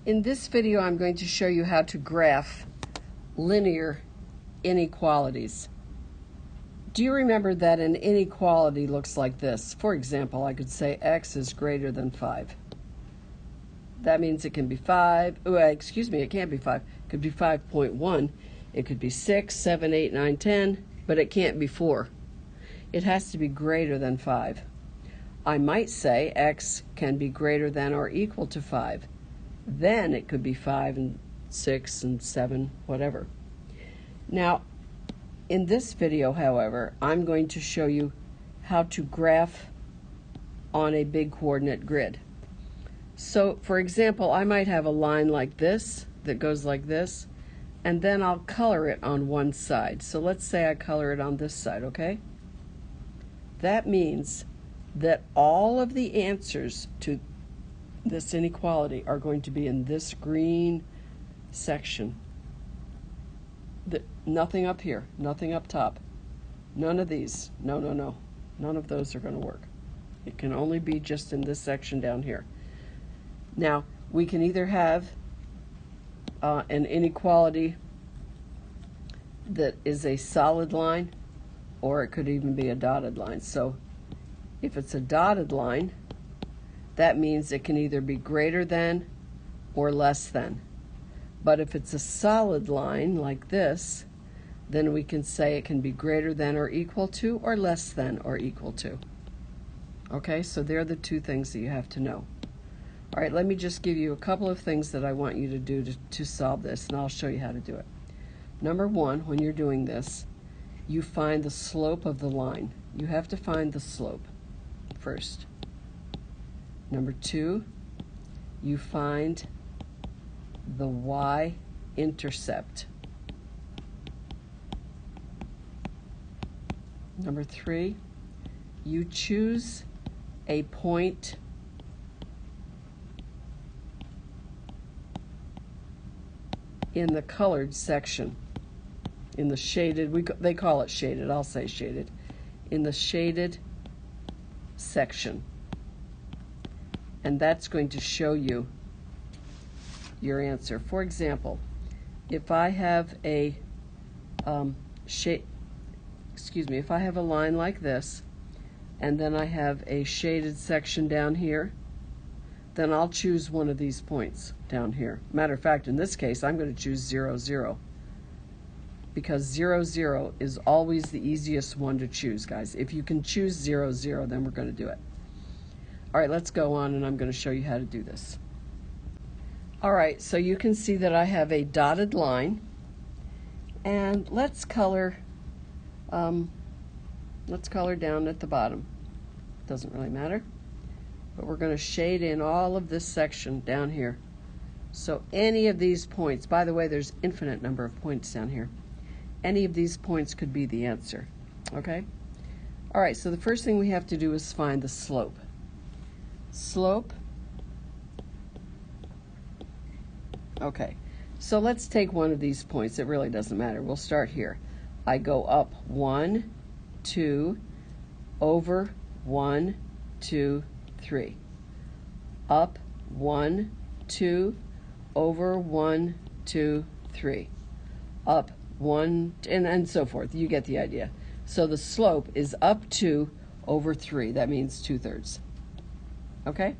In this video, I'm going to show you how to graph linear inequalities. Do you remember that an inequality looks like this? For example, I could say x is greater than 5. That means it can be 5. Oh, excuse me, it can't be 5. It could be 5.1. It could be 6, 7, 8, 9, 10, but it can't be 4. It has to be greater than 5. I might say x can be greater than or equal to 5. Then it could be 5 and 6 and 7, whatever. Now, in this video, however, I'm going to show you how to graph on a big coordinate grid. So, for example, I might have a line like this that goes like this, and then I'll color it on one side. So let's say I color it on this side, okay? That means that all of the answers to this inequality are going to be in this green section. Nothing up here, nothing up top. None of these. No. None of those are going to work. It can only be just in this section down here. Now, we can either have an inequality that is a solid line, or it could even be a dotted line. So if it's a dotted line, that means it can either be greater than or less than. But if it's a solid line like this, then we can say it can be greater than or equal to or less than or equal to. Okay, so they're the two things that you have to know. All right, let me just give you a couple of things that I want you to do to solve this, and I'll show you how to do it. Number one, when you're doing this, you find the slope of the line. You have to find the slope first. Number two, you find the y-intercept. Number three, you choose a point in the colored section, in the shaded, they call it shaded, I'll say shaded, in the shaded section. And that's going to show you your answer. For example, if I have a if I have a line like this, and then I have a shaded section down here, then I'll choose one of these points down here. Matter of fact, in this case, I'm going to choose 0, 0. Because 0, 0 is always the easiest one to choose, guys. If you can choose 0, 0, then we're going to do it. All right, let's go on, and I'm going to show you how to do this. All right, so you can see that I have a dotted line, and let's color down at the bottom. Doesn't really matter, but we're going to shade in all of this section down here. So any of these points, by the way, there's infinite number of points down here. Any of these points could be the answer, okay? All right, so the first thing we have to do is find the slope. Slope. Okay, so let's take one of these points. It really doesn't matter. We'll start here. I go up 1, 2, over 1, 2, 3. Up 1, 2, over 1, 2, 3. Up 1, and so forth. You get the idea. So the slope is up 2 over 3. That means 2/3. Okay?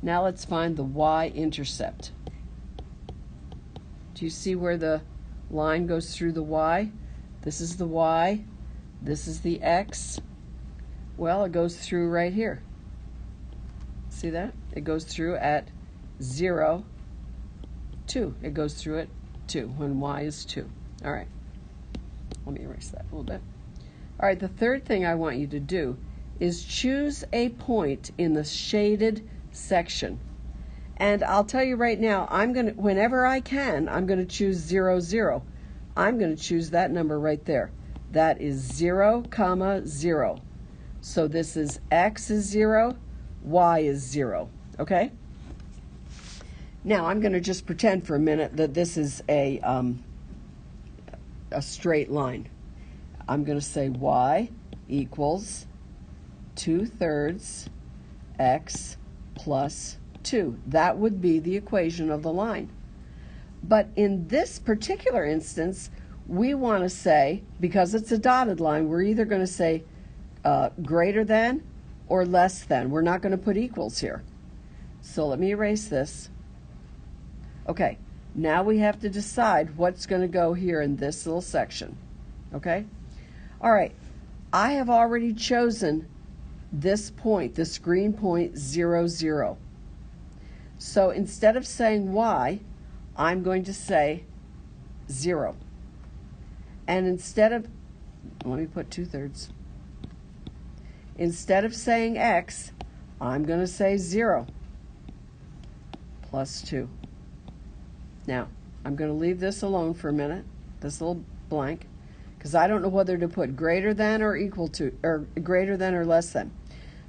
Now let's find the y-intercept. Do you see where the line goes through the y? This is the y. This is the x. Well, it goes through right here. See that? It goes through at 0, 2. It goes through at 2 when y is 2. All right. Let me erase that a little bit. All right, the third thing I want you to do is choose a point in the shaded section. And I'll tell you right now, whenever I can, I'm going to choose 0, 0. I'm going to choose that number right there. That is 0, 0. So this is x is 0, y is 0, okay? Now I'm going to just pretend for a minute that this is a straight line. I'm going to say y equals 2/3 x plus 2. That would be the equation of the line. But in this particular instance, we want to say, because it's a dotted line, we're either going to say greater than or less than. We're not going to put equals here. So let me erase this. Okay, now we have to decide what's going to go here in this little section. Okay? All right, I have already chosen this point, this green point, 0, 0. So instead of saying y, I'm going to say 0. And instead of, let me put 2/3. Instead of saying x, I'm going to say 0 plus 2. Now, I'm going to leave this alone for a minute, this little blank, because I don't know whether to put greater than or equal to, or greater than or less than.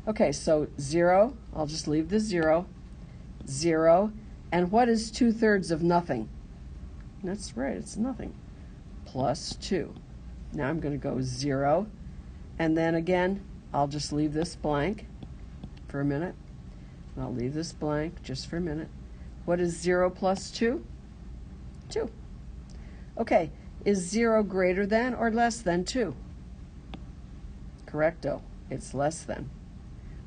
Okay, so 0, I'll just leave the 0, 0, and what is 2/3 of nothing? That's right, it's nothing, plus 2. Now I'm going to go 0, and then again, I'll just leave this blank for a minute. I'll leave this blank just for a minute. What is 0 plus 2? 2. Okay, is 0 greater than or less than 2? Correcto, it's less than.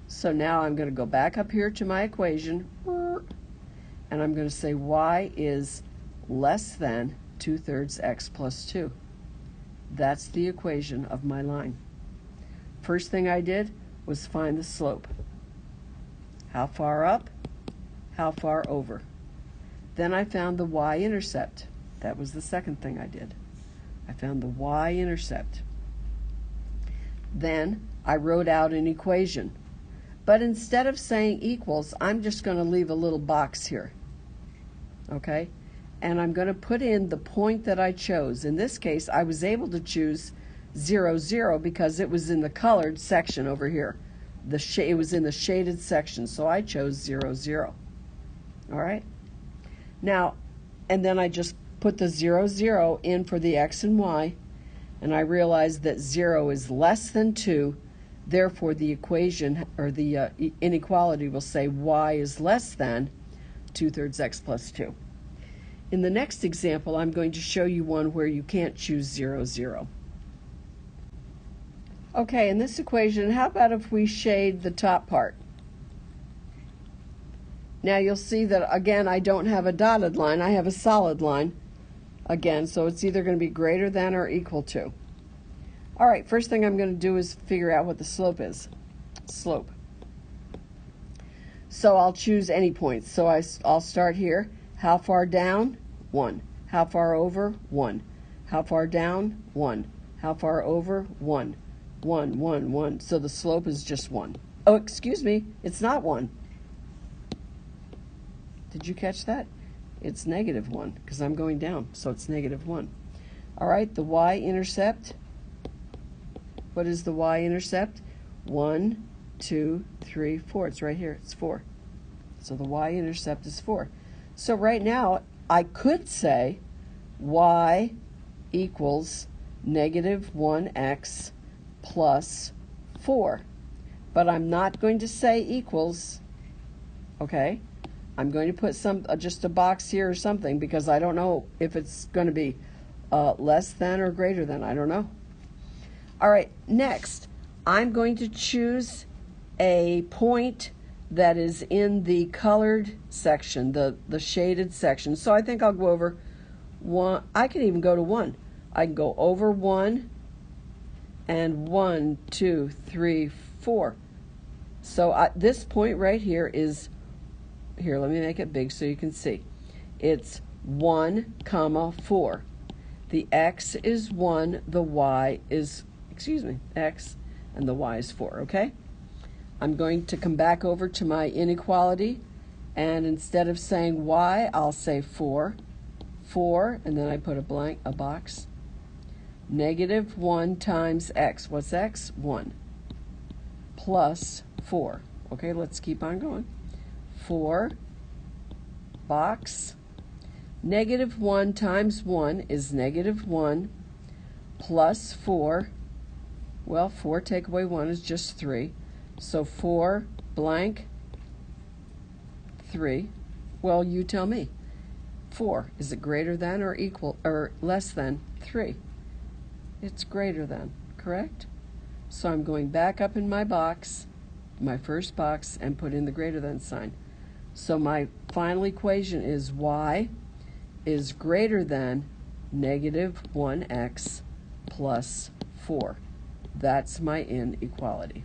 So now I'm going to go back up here to my equation, and I'm going to say y is less than 2/3 x plus 2. That's the equation of my line. First thing I did was find the slope. How far up? How far over? Then I found the y-intercept. That was the second thing I did. I found the y-intercept. Then I wrote out an equation. But instead of saying equals, I'm just going to leave a little box here. Okay? And I'm going to put in the point that I chose. In this case, I was able to choose 0, 0 because it was in the colored section over here. It was in the shaded section, so I chose 0, 0. All right? Now, and then I just put the 0, 0 in for the x and y, and I realized that 0 is less than 2. Therefore, the equation, or the inequality will say y is less than 2/3 x plus 2. In the next example, I'm going to show you one where you can't choose 0, 0. Okay, in this equation, how about if we shade the top part? Now you'll see that, again, I don't have a dotted line. I have a solid line, again, so it's either going to be greater than or equal to. All right, first thing I'm going to do is figure out what the slope is. Slope. So I'll choose any points. So I'll start here. How far down? 1. How far over? 1. How far down? 1. How far over? 1. 1, 1, 1. So the slope is just 1. Oh, excuse me, it's not 1. Did you catch that? It's -1 because I'm going down, so it's -1. All right, the y-intercept. What is the y-intercept? 1, 2, 3, 4. It's right here. It's 4. So the y-intercept is 4. So right now, I could say y equals -1x plus 4. But I'm not going to say equals, okay? I'm going to put just a box here or something because I don't know if it's going to be less than or greater than. I don't know. All right, next, I'm going to choose a point that is in the colored section, the shaded section. So I think I'll go over 1. I can even go to 1. I can go over 1 and 1, 2, 3, 4. So this point right here is, here, let me make it big so you can see. It's 1, 4. The x is 1, the y is, x, and the y is 4, okay? I'm going to come back over to my inequality, and instead of saying y, I'll say 4, 4, and then I put a box. -1 times x. What's x? 1. Plus 4. Okay, let's keep on going. 4, box. -1 times 1 is -1, plus 4. Well, 4 take away 1 is just 3. So 4 blank, 3. Well, you tell me. 4, is it greater than or equal or less than 3? It's greater than, correct? So I'm going back up in my box, my first box, and put in the greater than sign. So my final equation is y is greater than negative 1x plus 4. That's my inequality.